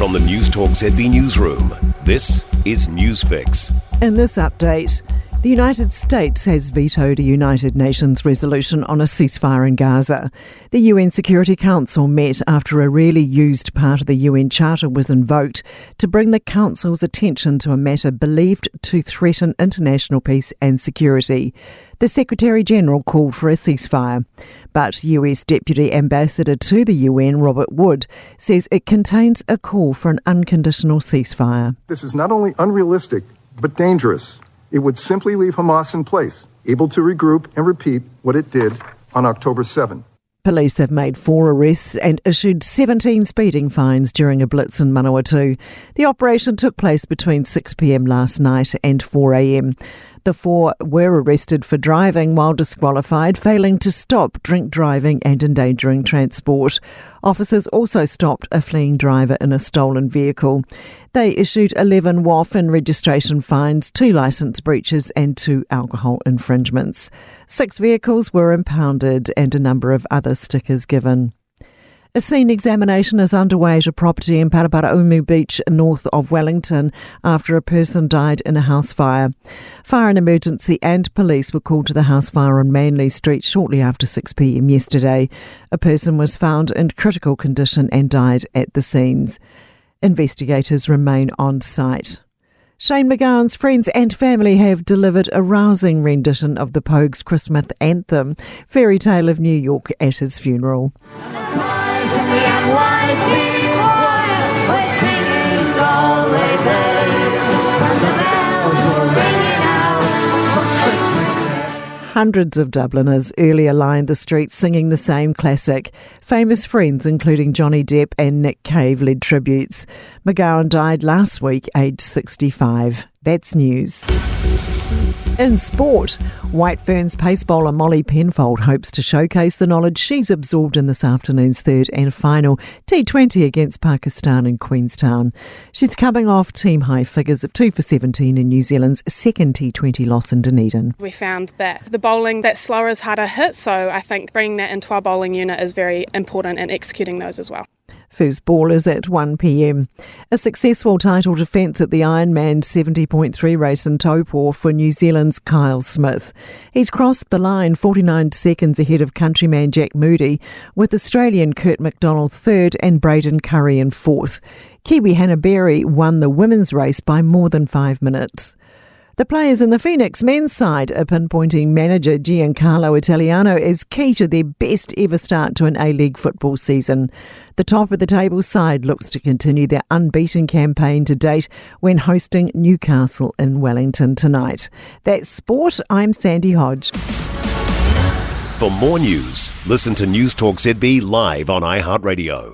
From the Newstalk ZB newsroom, this is Newsfix. In this update, the United States has vetoed a United Nations resolution on a ceasefire in Gaza. The UN Security Council met after a rarely used part of the UN Charter was invoked to bring the Council's attention to a matter believed to threaten international peace and security. The Secretary-General called for a ceasefire, but US Deputy Ambassador to the UN, Robert Wood, says it contains a call for an unconditional ceasefire. This is not only unrealistic, but dangerous. It would simply leave Hamas in place, able to regroup and repeat what it did on October 7. Police have made 4 arrests and issued 17 speeding fines during a blitz in Manawatu. The operation took place between 6 p.m. last night and 4 a.m. The 4 were arrested for driving while disqualified, failing to stop, drink driving and endangering transport. Officers also stopped a fleeing driver in a stolen vehicle. They issued 11 WOF and registration fines, 2 licence breaches and 2 alcohol infringements. 6 vehicles were impounded and a number of other stickers given. A scene examination is underway at a property in Paraparaumu Beach, north of Wellington, after a person died in a house fire. Fire and emergency and police were called to the house fire on Manly Street shortly after 6 p.m. yesterday. A person was found in critical condition and died at the scenes. Investigators remain on site. Shane McAn's friends and family have delivered a rousing rendition of the Pogues' Christmas anthem, Fairy Tale of New York, at his funeral. Hundreds of Dubliners earlier lined the streets singing the same classic. Famous friends, including Johnny Depp and Nick Cave, led tributes. McAn died last week, aged 65. That's news. In sport, White Ferns pace bowler Molly Penfold hopes to showcase the knowledge she's absorbed in this afternoon's third and final T20 against Pakistan in Queenstown. She's coming off team high figures of 2 for 17 in New Zealand's second T20 loss in Dunedin. We found that the bowling that's slower is harder hit, so I think bringing that into our bowling unit is very important and executing those as well. First ball is at 1 p.m. A successful title defence at the Ironman 70.3 race in Taupo for New Zealand's Kyle Smith. He's crossed the line 49 seconds ahead of countryman Jack Moody, with Australian Kurt McDonald third and Braden Curry in fourth. Kiwi Hannah Berry won the women's race by more than 5 minutes. The players in the Phoenix men's side are pinpointing manager Giancarlo Italiano as key to their best ever start to an A-League football season. The top of the table side looks to continue their unbeaten campaign to date when hosting Newcastle in Wellington tonight. That's sport. I'm Sandy Hodge. For more news, listen to Newstalk ZB live on iHeartRadio.